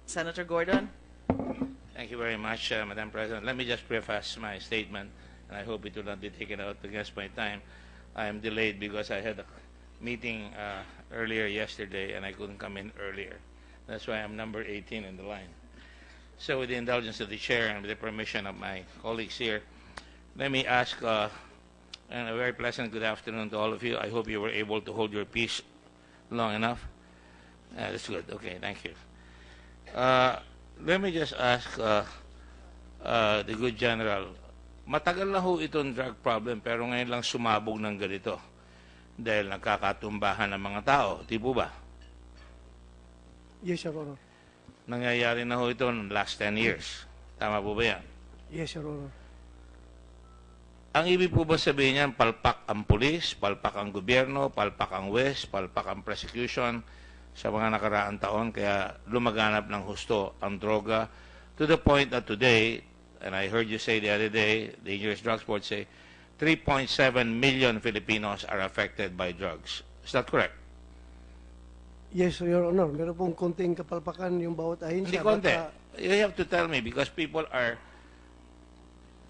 Senator Gordon? Thank you very much, Madam President. Let me just preface my statement, and I hope it will not be taken out against my time. I am delayed because I had a meeting earlier yesterday, and I couldn't come in earlier. That's why I'm number 18 in the line. So with the indulgence of the chair and with the permission of my colleagues here, let me ask, and a very pleasant good afternoon to all of you. I hope you were able to hold your peace long enough. That's good. Okay, thank you. Let me just ask the good general, matagal na ho itong drug problem pero ngayon lang sumabog ng ganito dahil nagkakatumbahan ng mga tao. Di po ba? Yes, Your Honor. Nangyayari na ho ito ng last 10 years. Tama po ba yan? Yes, Your Honor. Ang ibig po ba sabihin niyan, palpak ang pulis, palpak ang gobyerno, palpak ang West, palpak ang prosecution sa mga nakaraang taon, kaya lumaganap ng husto ang droga to the point that today, and I heard you say the other day, Dangerous Drugs Board say, 3.7 million Filipinos are affected by drugs. Is that correct? Yes, Your Honor. Meron pong konting kapalpakan yung bawat ahensya. Hindi konti. You have to tell me because people are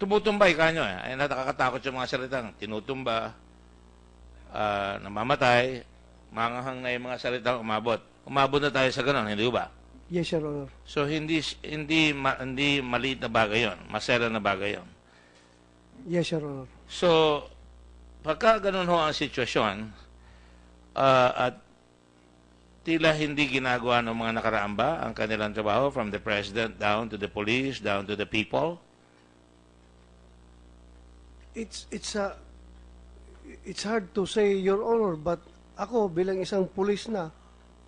tumutumbay kanyo eh. Ay nakakatakot yung mga salitang tinutumba, namamatay, manghang na yung mga salitang umabot. Umabot na tayo sa ganun, hindi ba? Yes, Your Honor. So hindi maliit na bagay 'yon, masela na bagay 'yon. Yes, Your Honor. So pagka ganun ho ang sitwasyon at tila hindi ginagawa ng mga nakaraan ba ang kanilang trabaho from the president down to the police, down to the people? It's hard to say, Your Honor, but ako bilang isang pulis na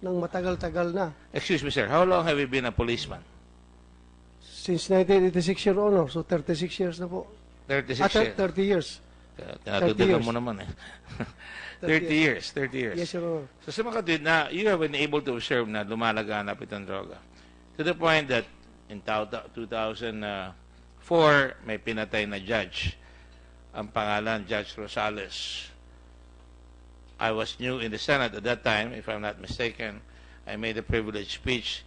nang matagal-tagal na. Excuse me, sir. How long have you been a policeman? Since 1986, Your Honor. So 36 years na po. 36 years. 30 years. Tinatutugan 30 mo naman eh. 30 years. 30 years. Yes, Your Honor. So sa mga kapatid na you have been able to observe na lumalaganap itong droga. To the point that in 2004, may pinatay na judge. Ang pangalan, Judge Rosales. I was new in the Senate at that time, if I'm not mistaken. I made a privileged speech.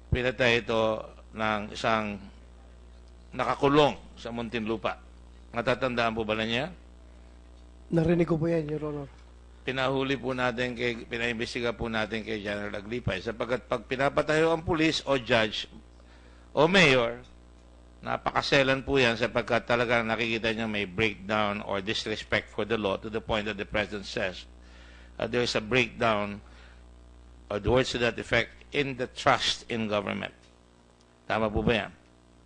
Pinatay ito ng isang nakakulong sa Muntinlupa. Natatandaan po ba na niya? Narinig ko po yan, Your Honor. Pinahuli po natin, pinaimbestiga po natin kay General Aglipay. Sapagkat pag pinapatayo ang pulis o judge o mayor, napakaselan po yan sapagkat talagang nakikita niya may breakdown or disrespect for the law to the point that the President says there is a breakdown or the words to that effect in the trust in government. Tama po ba yan?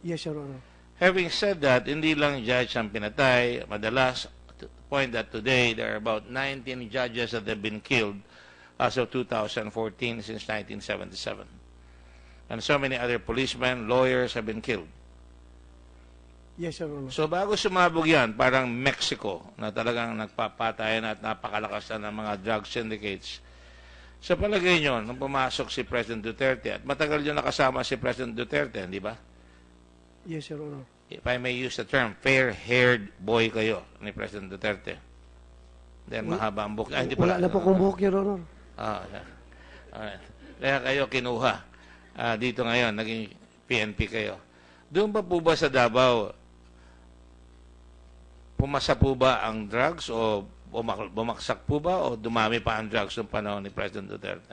Yes, Your Honor. Having said that, hindi lang judge ang pinatay. Madalas, to the point that today there are about 19 judges that have been killed as of 2014 since 1977. And so many other policemen, lawyers have been killed. Yes, Your Honor. So bago sumabog yan, parang Mexico na talagang nagpapatayan at napakalakas na ng mga drug syndicates. Sa palagay nyo, nung pumasok si President Duterte, at matagal nyo nakasama si President Duterte, hindi ba? Yes, Your Honor. If I may use the term, fair-haired boy kayo ni President Duterte. Then mahaba ang buhok. Hindi Wala na po kong buhok, Your Honor. Alright. Kaya kayo kinuha. Dito ngayon, naging PNP kayo. Doon pa po ba sa Davao, pumasa po ba ang drugs o bumaksak po ba o dumami pa ang drugs noong panahon ni President Duterte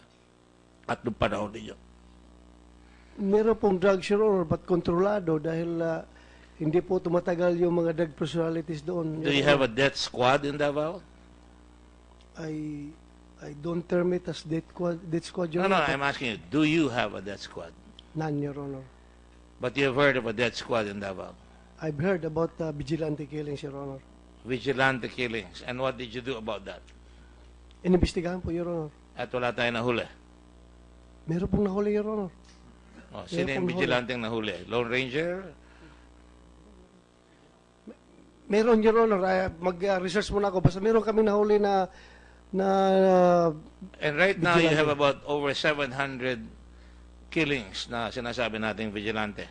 at noong panahon ninyo? Meron pong drugs, Your Honor, but kontrolado dahil hindi po tumatagal yung mga drug personalities doon. Do you have a death squad in Davao? I don't term it as death squad, Your No, Honor. I'm asking you, do you have a death squad? None, Your Honor. But you have heard of a death squad in Davao? I've heard about vigilante killings, Your Honor. Vigilante killings. And what did you do about that? Inimbestigahan po, Your Honor. At wala tayong nahuli. Meron pong nahuli, Your Honor. Sino yung vigilante nahuli? Lone Ranger? Meron, Your Honor. Mag-research muna ako. Basta meron kami nahuli na And right now, you vigilante. have about over 700 killings na sinasabi nating vigilante.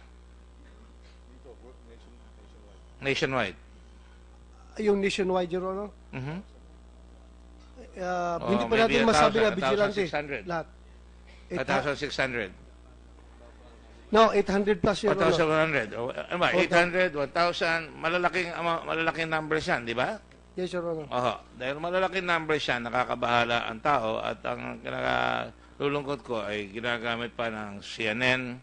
Nationwide. yung nationwide, Your Honor. Mhm. Hindi pa maybe natin masabi na 1,000, vigilante. 1,600. Lahat. 1,600. No, 800 plus, Your Honor. 1,100. O, ano ba? 800, 1,000. Malalaking numbers yan, di ba? Yes, Your Honor. Oho. Dahil malalaking numbers yan, nakakabahala ang tao at ang lulungkot ko ay ginagamit pa ng CNN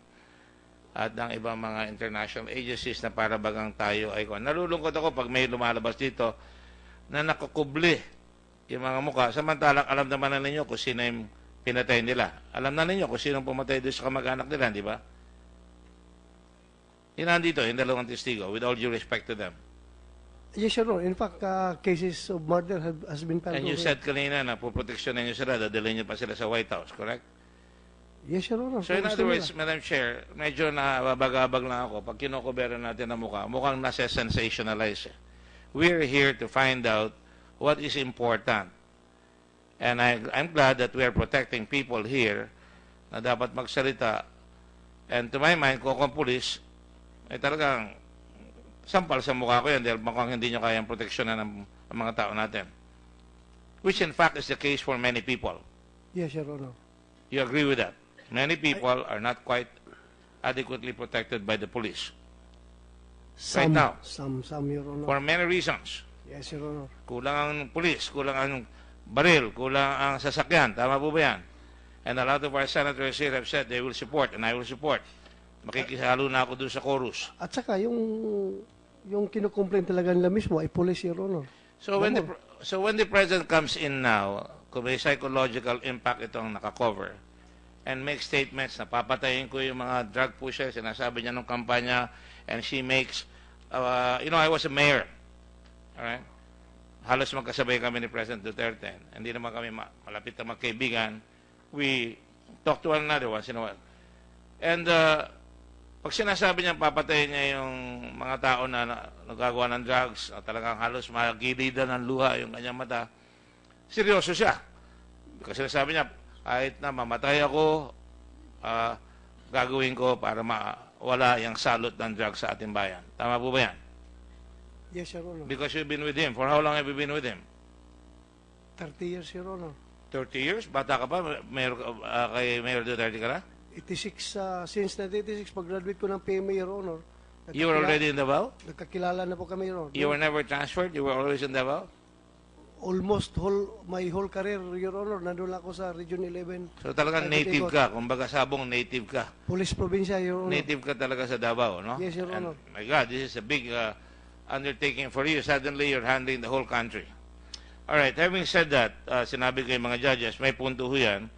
at ng ibang mga international agencies na para bagang tayo ay nalulungkot ako pag may lumalabas dito na nakukubli yung mga mukha. Samantalang alam naman na ninyo kung sino yung pinatay nila. Alam na ninyo kung sino pumatay doon sa kamag-anak nila, di ba? Yun nandito, yung dalawang testigo, with all due respect to them. Yes, Your Honor. In fact, cases of murder has been filed. And you said kanina na puproteksyonan nyo sila, dadalhin nyo pa sila sa White House, correct? Yes, Your Honor. So in other words, Madam Chair, medyo nababagabag lang ako pag kinokobera natin ang mukha. Mukhang nasa-sensationalize. We're here to find out what is important. And I'm glad that we are protecting people here na dapat magsalita. And to my mind, kung akong pulis, ay talagang sampal sa mukha ko yan dahil mukhang hindi nyo kayang proteksyonan ng mga tao natin. Which in fact is the case for many people. Yes, Your Honor. You agree with that? Many people are not quite adequately protected by the police. Right now. Some, Your Honor. For many reasons. Yes, Your Honor. Kulang ang pulis, kulang ang baril, kulang ang sasakyan. Tama po ba yan? And a lot of our senators here have said they will support and I will support. Makikisalo na ako doon sa chorus. At saka, yung kinukomplain talaga nila mismo ay police, Your Honor. So when the president comes in now, kung may psychological impact itong nakakover, and make statements na papatayin ko yung mga drug pushers, sinasabi niya nung kampanya, and she makes, I was a mayor. Alright? Halos magkasabay kami ni President Duterte. Hindi naman kami malapit na magkaibigan. We talk to one another once in a while. And pag sinasabi niya papatayin niya yung mga tao na nagagawa ng drugs, talagang halos magilidan ng luha yung kanyang mata, seryoso siya. Kasi sinasabi niya, kahit na mamatay ako, gagawin ko para mawala yung salot ng drugs sa ating bayan. Tama po ba yan? Yes, Your Honor. Because you've been with him. For how long have you been with him? 30 years, Your Honor. 30 years? Bata ka pa? Kay Mayor Duterte ka na? 86, since 1986, pag-graduate ko ng PMA, Your Honor. You were already in Davao? Nagkakilala na po kami, Your Honor. You were never transferred? You were always in Davao? Almost my whole career, Your Honor, nandun ako sa Region 11. So talagang native ka. Kumbaga sabong native ka. Police probinsya, Your Honor. Native ka talaga sa Davao, no? Yes, Your Honor. And, my God, this is a big undertaking for you. Suddenly, you're handling the whole country. All right, having said that, sinabi ko yung mga judges, may punto ho yan.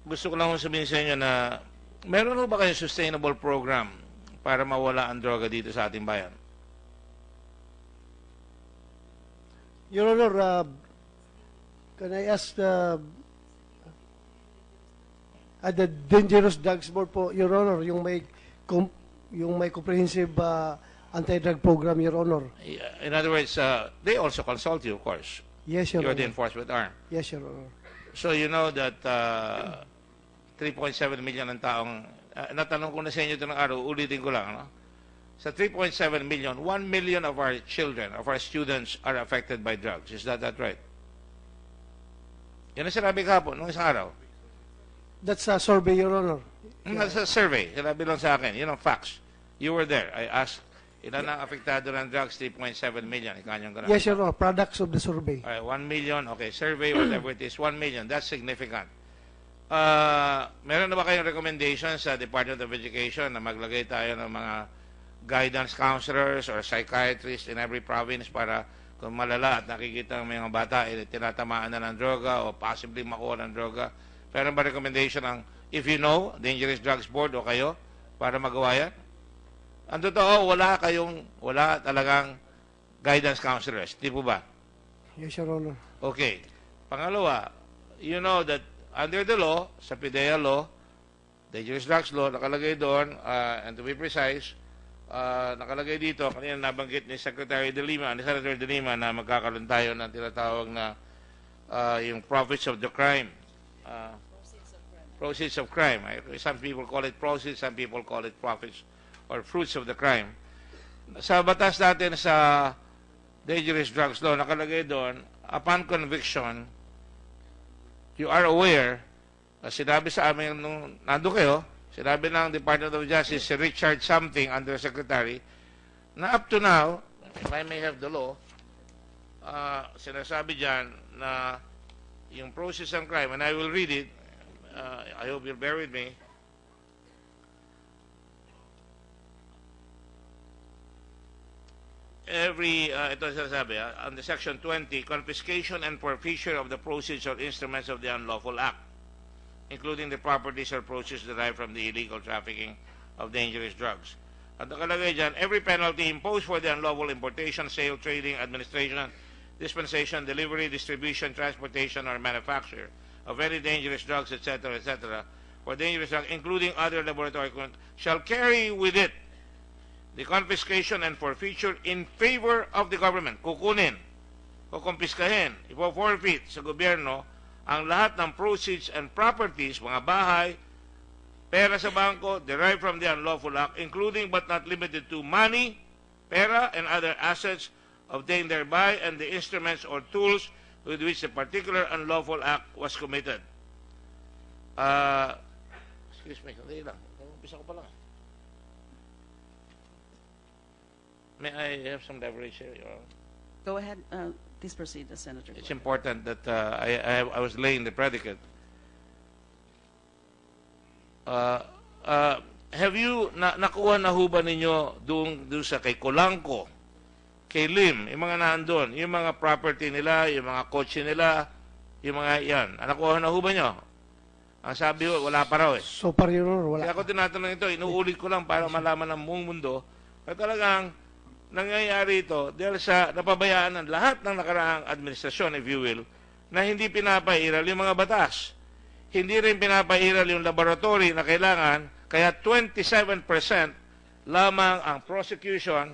Gusto ko lang sabihin sa inyo na meron ho ba kayong sustainable program para mawala ang droga dito sa ating bayan? Your Honor, can I ask the Dangerous Drugs Board po, Your Honor, yung may comprehensive anti-drug program, Your Honor? In other words, they also consult you, of course. Yes, Your You're the Honor. enforcement arm. Yes, Your Honor. So you know that 3.7 million ang taong, natanong ko na sa inyo ito ng araw, ulitin ko lang, no? Sa 3.7 million, 1 million of our children, of our students are affected by drugs. Is that right? Yan ang sinabi kahapon, nung isang araw. That's a survey, Your Honor. That's a survey. Sinabi lang sa akin. Yun ang facts. You were there. I asked, ilan ang apektado ng drugs? 3.7 million. Ikanyang ganun. Yes, Your Honor. Products of the survey. All right, 1 million. Okay, survey, whatever it is. 1 million. That's significant. Meron na ba kayong recommendation sa Department of Education na maglagay tayo ng mga guidance counselors or psychiatrists in every province para kung malala at nakikita ng mga bata tinatamaan na ng droga o possibly makuha ng droga? Meron ba recommendation ng, if you know, Dangerous Drugs Board o kayo para magawa yan? Ang totoo, wala talagang guidance counselors. Di po ba? Yes, Your Honor. Okay. Pangalawa, you know that under the law, sa PDEA law, Dangerous Drugs Law, nakalagay doon, and to be precise, nakalagay dito, kanina nabanggit ni Secretary De Lima, ni Senator De Lima, na magkakaroon tayo ng tinatawag na yung profits of the crime. Proceeds of crime. Some people call it proceeds, some people call it profits or fruits of the crime. Sa batas natin sa Dangerous Drugs Law, nakalagay doon, upon conviction, you are aware Sinabi sa amin nung nandun kayo, sinabi ng Department of Justice, si Richard something, Undersecretary, na up to now, if I may have the law, sinasabi dyan na yung process ng crime, and I will read it, I hope you'll bear with me. Ito sinasabi, on the section 20, confiscation and forfeiture of the proceeds or instruments of the unlawful act, including the properties or proceeds derived from the illegal trafficking of dangerous drugs. At nakalagay dyan, every penalty imposed for the unlawful importation, sale, trading, administration, dispensation, delivery, distribution, transportation, or manufacture of any dangerous drugs, etc., for dangerous drugs, including other laboratory, shall carry with it the confiscation and forfeiture in favor of the government. Kukunin, kukumpiskahin, ipo-forfeit sa gobyerno ang lahat ng proceeds and properties, mga bahay, pera sa bangko, derived from the unlawful act, including but not limited to money, pera, and other assets obtained thereby, and the instruments or tools with which the particular unlawful act was committed. Excuse me, sandali lang. Umpisa ko pa lang. May I have some leverage here, Your Honor? Go ahead. Please proceed, Senator. It's important that I was laying the predicate. Have you nakuha na ho ba ninyo doon sa kay Colangco, kay Lim, yung mga nandun, yung mga property nila, yung mga kotse nila, yung mga yan? Nakuha na ho ba nyo? Ang sabi ho, wala pa raw eh. So far, Your Honor, wala. Kaya ako tinatanong ito, inuulit ko lang para malaman ng buong mundo na talagang nangyayari ito dahil sa napabayaan ng lahat ng nakaraang administrasyon, if you will, na hindi pinapairal yung mga batas. Hindi rin pinapairal yung laboratory na kailangan, kaya 27% lamang ang prosecution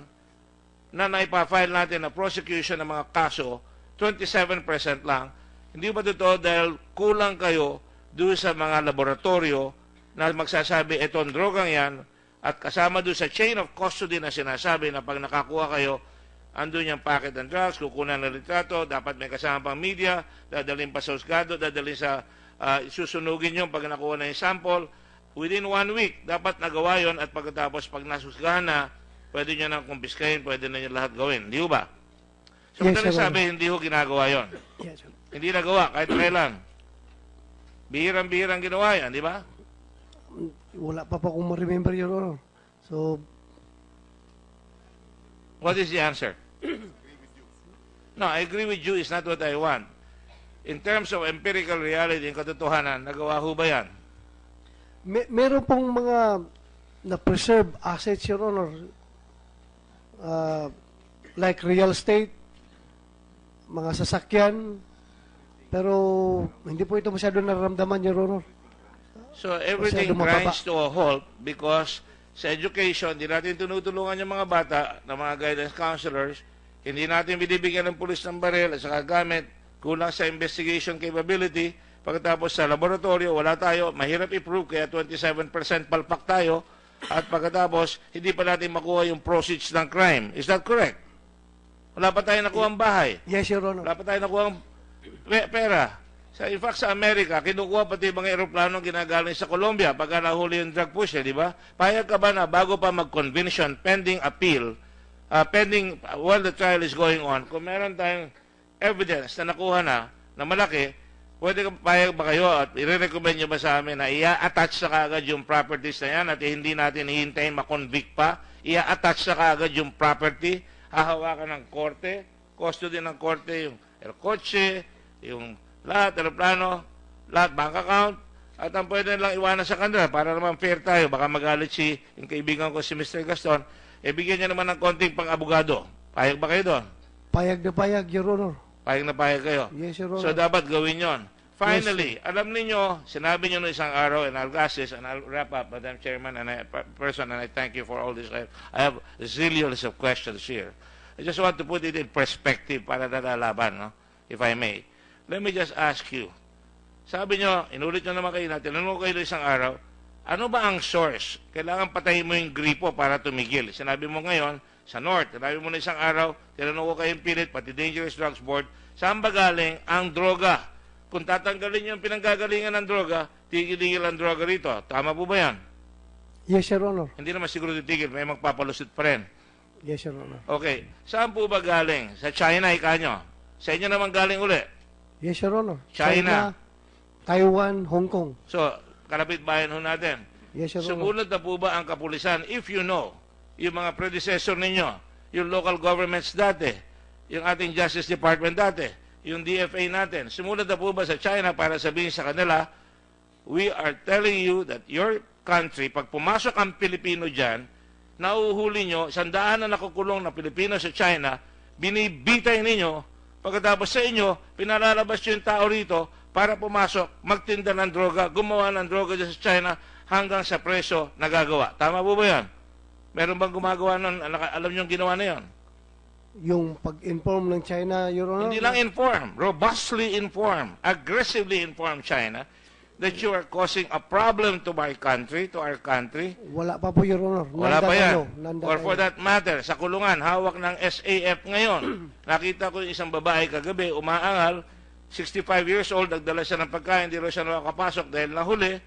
na naipafile natin na prosecution ng mga kaso, 27% lang. Hindi ba totoo dahil kulang kayo doon sa mga laboratorio na magsasabi, itong drogang yan, at kasama doon sa chain of custody na sinasabi na pag nakakuha kayo, andun yung packet ng drugs, kukunan ng litrato, dapat may kasama pang media, dadalhin pa sa husgado, dadalhin sa susunugin yung pag nakuha na yung sample. Within 1 week, dapat nagawa yon at pagkatapos pag nasusgahan na, pwede nyo nang kumpiskahin, pwede na nyo lahat gawin. Di ba? So, Yes, yes, sir. sabi, hindi ho ginagawa yon. Yes, sir. Hindi nagawa, kahit kailan. Bihirang-bihirang ginawa yan, di ba? Wala pa po akong ma-remember, Your Honor. So, What is the answer? No, I agree with you. It's not what I want. In terms of empirical reality, yung katotohanan, nagawa ho ba yan? meron pong mga na-preserve assets, Your Honor. Like real estate, mga sasakyan, pero hindi po ito masyado nararamdaman, Your Honor. So everything Masyado mababa. grinds to a halt because sa education, hindi natin tinutulungan yung mga bata na mga guidance counselors, hindi natin binibigyan ng pulis ng baril at saka gamit, kulang sa investigation capability, pagkatapos sa laboratorio, wala tayo, mahirap i-prove, kaya 27% palpak tayo, at pagkatapos, hindi pa natin makuha yung proceeds ng crime. Is that correct? Wala pa tayo nakuha ang bahay. Yes, Your Honor. Wala pa tayo nakuha ang pera. In fact, sa Amerika, kinukuha pati mga aeroplanong ginagaling sa Colombia pagka nahuli yung drug pusher, di ba? Payag ka ba na bago pa mag-conviction, pending appeal, pending while the trial is going on, kung meron tayong evidence na nakuha na malaki, pwede ka payag ba kayo at i-recommend nyo ba sa amin na i-attach sa kaagad yung properties na yan at hindi natin hihintayin makonvict pa, i-attach sa kaagad yung property, hahawakan ng korte, custody ng korte, yung el kotse, yung lahat, aeroplano, lahat, bank account, at ang pwede lang iwanan sa kanila para naman fair tayo. Baka magalit yung kaibigan ko si Mr. Gaston, bigyan niya naman ng konting pang-abogado. Payag ba kayo doon? Payag na payag, Your Honor. Payag na payag kayo. Yes, Your So, Honor. dapat gawin yon. Finally, alam niyo, sinabi niyo no isang araw, and I'll ask this, and I'll wrap up, Madam Chairman, and I thank you for all this. I have zillions of questions here. I just want to put it in perspective para nalalaban, no? If I may. Let me just ask you. Sabi nyo, inulit nyo naman kayo natin, tinanong ko kayo isang araw, ano ba ang source? Kailangan patayin mo yung gripo para tumigil. Sinabi mo ngayon, sa North, sinabi mo na isang araw, tinanong ko kayong pilit, pati Dangerous Drugs Board, saan ba galing ang droga? kung tatanggalin yung pinanggagalingan ng droga, tigil-tigil ang droga rito. Tama po ba yan? Yes, Your Honor. Hindi naman siguro titigil, may magpapalusot pa rin. Yes, Your Honor. Okay, saan po ba galing? Sa China, ika nyo? Sa inyo naman galing uli? Yes, Your Honor. China. Taiwan, Hong Kong. So, kalapit bayan ho natin. Yes, Your Honor. Sumunod na po ba ang kapulisan? If you know, yung mga predecessor ninyo, yung local governments dati, yung ating Justice Department dati, yung DFA natin, sumunod na po ba sa China para sabihin sa kanila, we are telling you that your country, pag pumasok ang Pilipino dyan, nauhuli nyo, 100 na nakukulong na Pilipino sa China, binibitay ninyo, pagkatapos sa inyo, pinalalabas yung tao rito para pumasok, magtinda ng droga, gumawa ng droga dyan sa China, hanggang sa preso nagagawa. Tama po ba yan? Meron bang gumagawa nun? Alam nyo yung ginawa na yan? Yung pag-inform ng China, Your Honor? Hindi lang inform, robustly inform, aggressively inform China that you are causing a problem to my country, to our country. Wala pa po, Your Honor. Wala pa yan. Nanda Or for tayo. that matter, sa kulungan, hawak ng SAF ngayon. Nakita ko yung isang babae kagabi, umaangal, 65 years old, nagdala siya ng pagkain, hindi rin siya nakakapasok dahil nahuli.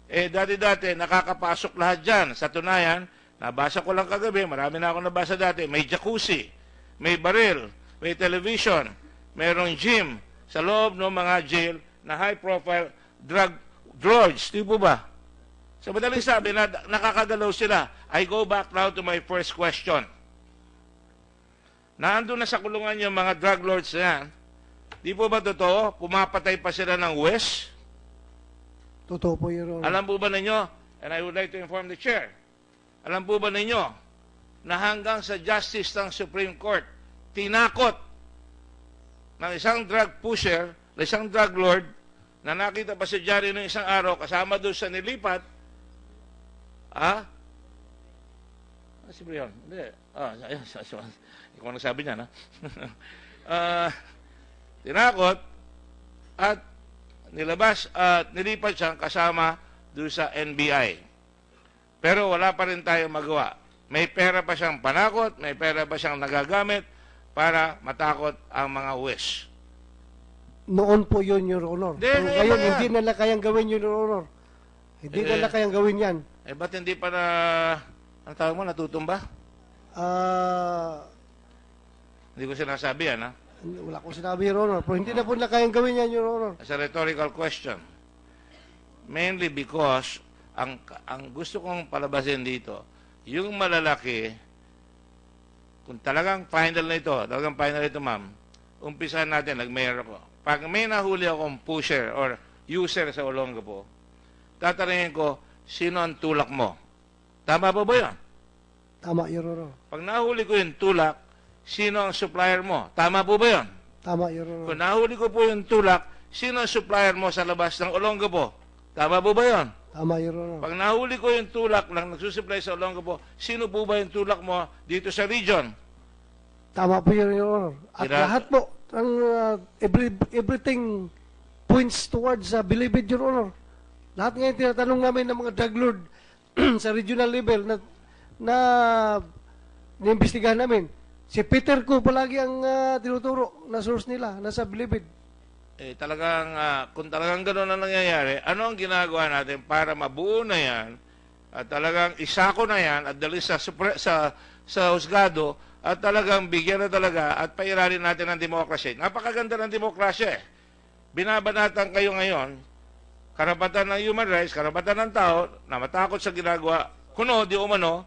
Dati-dati, nakakapasok lahat dyan. Sa tunayan, nabasa ko lang kagabi, marami na ako nabasa dati, may jacuzzi, may baril, may television, mayroong gym sa loob ng mga jail na high-profile drug lords. Di po ba? Sa madaling sabi na nakakagalaw sila. I go back now to my first question. Naandun na sa kulungan yung mga drug lords na yan. Di po ba totoo? Pumapatay pa sila ng West? Totoo po, Your Honor. Alam po ba ninyo, and I would like to inform the chair, alam po ba ninyo, na hanggang sa justice ng Supreme Court, tinakot ng isang drug pusher, isang drug lord, na nakita pa si Jari ng isang araw, kasama doon sa nilipat, si Brion, hindi, ikaw nagsabi niya, na? Tinakot, at nilabas, at nilipat siya kasama doon sa NBI. Pero wala pa rin tayo magawa. May pera pa siyang panakot, may pera pa siyang nagagamit para matakot ang mga wish. Noon po yun, Your Honor. Pero ngayon ngayon, ba yan? hindi nila kayang gawin yun, Your Honor. Hindi nila kayang gawin yan. Ba't hindi pa na, ang tawag mo, natutumba? Hindi ko sinasabi yan, ha? Wala ko sinabi, Your Honor. Pero hindi na po nila kayang gawin yan, Your Honor. It's a rhetorical question. Mainly because, ang gusto kong palabasin dito, yung malalaki, kung talagang final na ito, ma'am, umpisahan natin, nag-mayor ako. Pag may nahuli akong pusher or user sa Olongapo, tatanungin ko, sino ang tulak mo? Tama ba ba yun? Tama, Your Honor. Pag nahuli ko yung tulak, sino ang supplier mo? Tama po ba yun? Tama, Your Honor. Kung nahuli ko po yung tulak, sino ang supplier mo sa labas ng Olongapo? Tama po ba yun? Tama, Your Honor. Pag nahuli ko yung tulak ng nagsusupply sa Olongapo, sino po ba yung tulak mo dito sa region? Tama po, Your Honor. At lahat po, ang everything points towards Bilibid, Your Honor. Lahat ngayon tinatanong namin ng mga drug lord sa regional level na niimbestigahan namin. Si Peter Ko palagi ang tinuturo na source nila, nasa Bilibid. Kung talagang gano'n ang nangyayari, ano ang ginagawa natin para mabuo na yan at talagang isako na yan at dali sa husgado at talagang bigyan na talaga at pairalin natin ang demokrasya. Napakaganda ng demokrasya. Binabanatan kayo ngayon, karapatan ng human rights, karapatan ng tao na matakot sa ginagawa, kuno, di umano,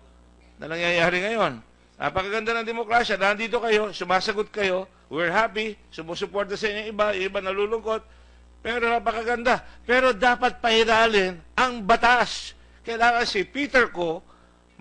na nangyayari ngayon. Napakaganda ng demokrasya. Nandito kayo, sumasagot kayo, we're happy, sumusuporta sa inyo yung iba nalulungkot, pero napakaganda. Pero dapat pahiralin ang batas. Kailangan si Peter Ko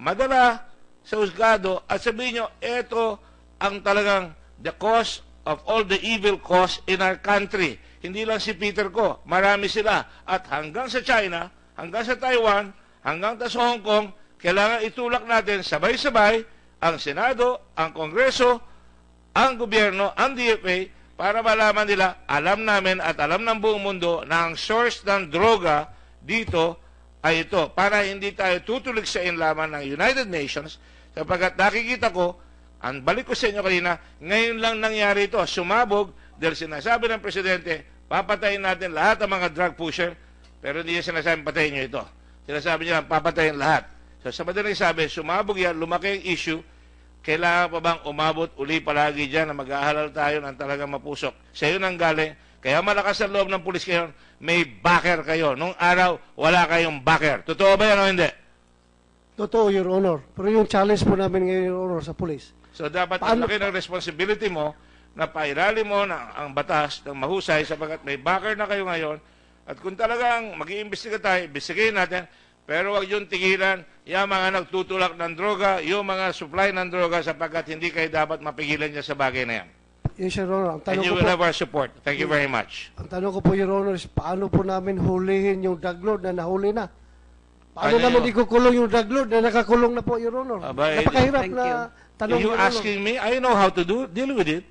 madala sa husgado at sabihin nyo, ito ang talagang the cause of all the evil cause in our country. Hindi lang si Peter Ko, marami sila. At hanggang sa China, hanggang sa Taiwan, hanggang sa Hong Kong, kailangan itulak natin sabay-sabay ang Senado, ang Kongreso, ang gobyerno, ang DFA, para malaman nila, alam namin at alam ng buong mundo na ang source ng droga dito ay ito. Para hindi tayo tutulig sa inlaman ng United Nations, sapagkat nakikita ko, ang balik ko sa inyo kanina, ngayon lang nangyari ito, sumabog, dahil sinasabi ng Presidente, Papatayin natin lahat ng mga drug pusher, pero hindi niya sinasabing patayin nyo ito. Sinasabi niya, papatayin lahat. So sa madaling sabi, sumabog yan, lumaki ang issue, kailangan pa bang umabot uli palagi dyan na mag-aahalal tayo ng talagang mapusok? Sa iyo nang galing, kaya malakas ang loob ng pulis kayo, may backer kayo. Nung araw, wala kayong backer. Totoo ba yan o hindi? Totoo, Your Honor. Pero yung challenge po namin ngayon, Your Honor, sa police. So dapat ang laki ng responsibility mo na pairali mo ang batas ng mahusay sapagkat may backer na kayo ngayon at kung talagang mag-iimbestiga tayo, imbestigahin natin, pero wag yung tigilan yung mga nagtutulak ng droga, yung mga supply ng droga sapagkat hindi kayo dapat mapigilan niya sa bagay na yan. Yes, Your Honor. Ang And tanong you ko will po, have our support. Thank you very much. ang tanong ko po, Your Honor, is paano po namin hulihin yung drug lord na nahuli na? Paano Ano namin yun? ikukulong yung drug lord na nakakulong na po, Your Honor? Aba, Napakahirap Thank na you. tanong, You Your Honor. asking me, I know how to deal with it.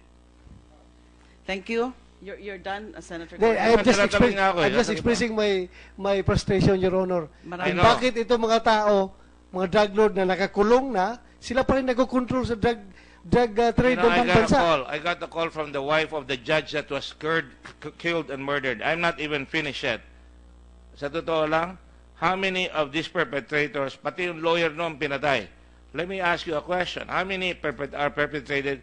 Thank you. You're done, Senator Hindi, Gordon. Tinatanong niya ako, I'm just expressing my frustration, Your Honor. Marami- And I know. bakit ito mga tao, mga drug lord na nakakulong na, sila pa rin nagko-control sa drug trade ng I got a bansa. call. I got a call from the wife of the judge that was killed and murdered. I'm not even finished yet. Sa totoo lang, how many of these perpetrators, pati yung lawyer noon pinatay? Let me ask you a question. How many are perpetrated?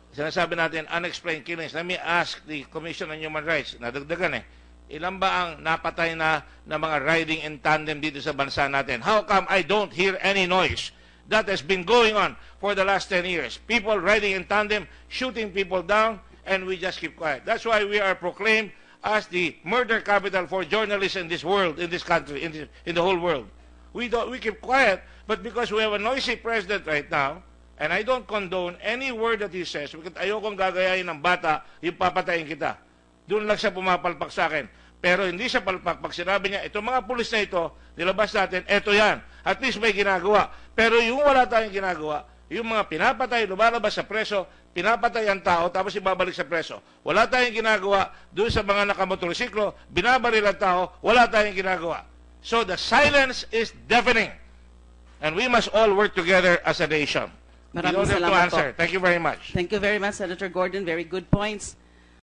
Sinasabi natin, unexplained killings. Let me ask the Commission on Human Rights. Nadagdagan eh. Ilan ba ang napatay na mga riding in tandem dito sa bansa natin? How come I don't hear any noise? That has been going on for the last 10 years. People riding in tandem, shooting people down, and we just keep quiet. That's why we are proclaimed as the murder capital for journalists in this world, in this country, in the whole world. We keep quiet, but because we have a noisy president right now, and I don't condone any word that he says, because ayokong gagayahin ng bata, yung papatayin kita. Doon lang siya pumapalpak sa akin. Pero hindi siya palpak. Pag sinabi niya, itong mga pulis na ito, nilabas natin, eto yan. At least may ginagawa. Pero yung wala tayong ginagawa, yung mga pinapatay, lumalabas sa preso, pinapatay ang tao, tapos ibabalik sa preso. Wala tayong ginagawa doon sa mga nakamotorsiklo, binabaril ang tao, wala tayong ginagawa. So the silence is deafening. And we must all work together as a nation. Maraming You don't have to salamat answer. po. Thank you very much. Thank you very much, Senator Gordon. Very good points.